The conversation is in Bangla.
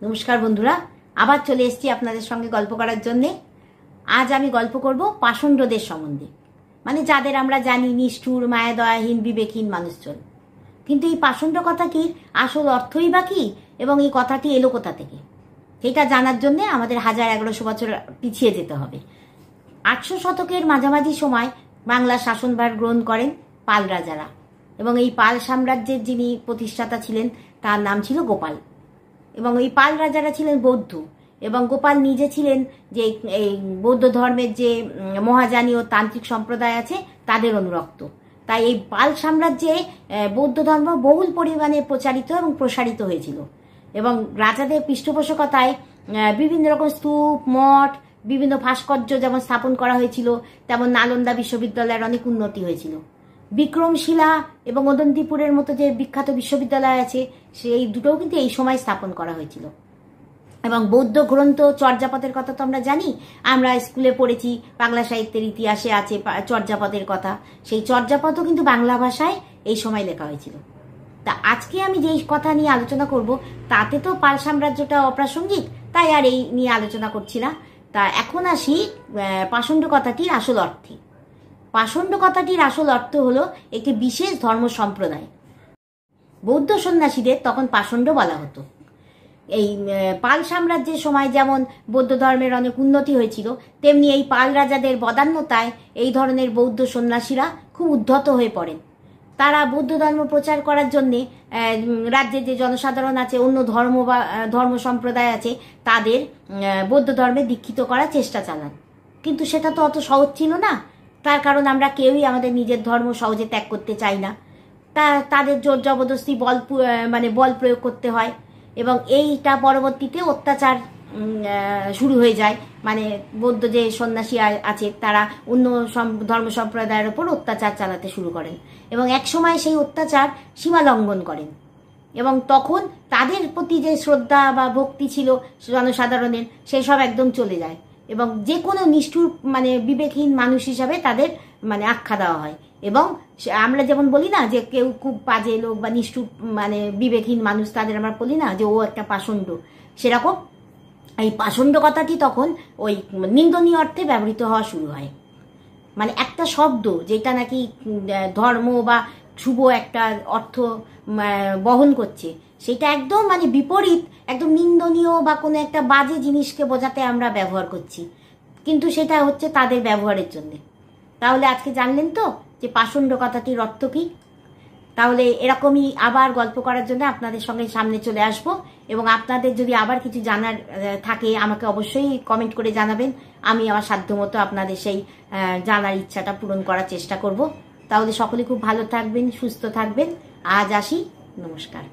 নমস্কার বন্ধুরা, আবার চলে এসেছি আপনাদের সঙ্গে গল্প করার জন্যে। আজ আমি গল্প করব পাষণ্ডদের সম্বন্ধে, মানে যাদের আমরা জানি নিষ্ঠুর, মায়াদয়াহীন, বিবেকহীন মানুষজন। কিন্তু এই পাষণ্ড কথাটির আসল অর্থই বা কি এবং এই কথাটি এলো কোথা থেকে, সেটা জানার জন্যে আমাদের 1100 বছর পিছিয়ে যেতে হবে। 800 শতকের মাঝামাঝি সময় বাংলার শাসনভার গ্রহণ করেন পাল রাজারা, এবং এই পাল সাম্রাজ্যের যিনি প্রতিষ্ঠাতা ছিলেন তার নাম ছিল গোপাল। এবং এই পাল রাজারা ছিলেন বৌদ্ধ, এবং গোপাল নিজে ছিলেন যে এই বৌদ্ধ ধর্মের যে মহাযানী ও তান্ত্রিক সম্প্রদায় আছে তাদের অনুরক্ত। তাই এই পাল সাম্রাজ্যে বৌদ্ধ ধর্ম বহুল পরিমাণে প্রচারিত এবং প্রসারিত হয়েছিল, এবং রাজাদের পৃষ্ঠপোষকতায় বিভিন্ন রকম স্তূপ, মঠ, বিভিন্ন ভাস্কর্য যেমন স্থাপন করা হয়েছিল, তেমন নালন্দা বিশ্ববিদ্যালয়ের অনেক উন্নতি হয়েছিল। বিক্রমশিলা এবং অদন্তিপুরের মতো যে বিখ্যাত বিশ্ববিদ্যালয় আছে সেই দুটোও কিন্তু এই সময় স্থাপন করা হয়েছিল। এবং বৌদ্ধ গ্রন্থ চর্যাপদের কথা তো আমরা জানি, আমরা স্কুলে পড়েছি, বাংলা সাহিত্যের ইতিহাসে আছে চর্যাপদের কথা। সেই চর্যাপদও কিন্তু বাংলা ভাষায় এই সময় লেখা হয়েছিল। তা আজকে আমি যেই কথা নিয়ে আলোচনা করব তাতে তো পাল সাম্রাজ্যটা অপ্রাসঙ্গিক, তাই আর এই নিয়ে আলোচনা করছি না। তা এখন আসি পাষণ্ড কথাটির আসল অর্থে। পাষণ্ড কথাটির আসল অর্থ হলো একটি বিশেষ ধর্ম সম্প্রদায়। বৌদ্ধ সন্ন্যাসীদের তখন পাষণ্ড বলা হতো। এই পাল সাম্রাজ্যের সময় যেমন বৌদ্ধ ধর্মের অনেক উন্নতি হয়েছিল, তেমনি এই পাল রাজাদের বদান্যতায় এই ধরনের বৌদ্ধ সন্ন্যাসীরা খুব উদ্ধত হয়ে পড়েন। তারা বৌদ্ধ ধর্ম প্রচার করার জন্যে রাজ্যের যে জনসাধারণ আছে, অন্য ধর্ম বা ধর্ম সম্প্রদায় আছে, তাদের বৌদ্ধ ধর্মে দীক্ষিত করার চেষ্টা চালান। কিন্তু সেটা তো অত সহজ ছিল না, তার কারণ আমরা কেউই আমাদের নিজের ধর্ম সহজে ত্যাগ করতে চাই না। তাদের জোর জবরদস্তি বল প্রয়োগ করতে হয়, এবং এইটা পরবর্তীতে অত্যাচার শুরু হয়ে যায়। মানে বৌদ্ধ যে সন্ন্যাসী আছে তারা অন্য ধর্ম সম্প্রদায়ের ওপর অত্যাচার চালাতে শুরু করেন, এবং একসময় সেই অত্যাচার সীমা লঙ্ঘন করেন। এবং তখন তাদের প্রতি যে শ্রদ্ধা বা ভক্তি ছিল জনসাধারণের, সেসব একদম চলে যায়, এবং যে কোনো নিষ্ঠুর বিবেকহীন মানুষ হিসাবে তাদের আখ্যা দেওয়া হয়। এবং আমরা যেমন বলি না যে কেউ খুব বাজে লোক বা নিষ্ঠুর বিবেকহীন মানুষ, তাদের আমরা বলি না যে ও একটা পাষণ্ড, সেরকম এই পাষণ্ড কথাটি তখন ওই নিন্দনীয় অর্থে ব্যবহৃত হওয়া শুরু হয়। একটা শব্দ যেটা নাকি ধর্ম বা শুভ একটা অর্থ বহন করছে, সেটা একদম বিপরীত, একদম নিন্দনীয় বা কোনো একটা বাজে জিনিসকে বোঝাতে আমরা ব্যবহার করছি, কিন্তু সেটা হচ্ছে তাদের ব্যবহারের জন্য। তাহলে আজকে জানলেন তো যে পাষণ্ড কথাটির অর্থ কি। তাহলে এরকমই আবার গল্প করার জন্য আপনাদের সঙ্গে সামনে চলে আসব, এবং আপনাদের যদি আবার কিছু জানার থাকে আমাকে অবশ্যই কমেন্ট করে জানাবেন। আমি আমার সাধ্যমতো আপনাদের সেই জানার ইচ্ছাটা পূরণ করার চেষ্টা করব। তাহলে সকলে খুব ভালো থাকবেন, সুস্থ থাকবেন। আজ আসি, নমস্কার।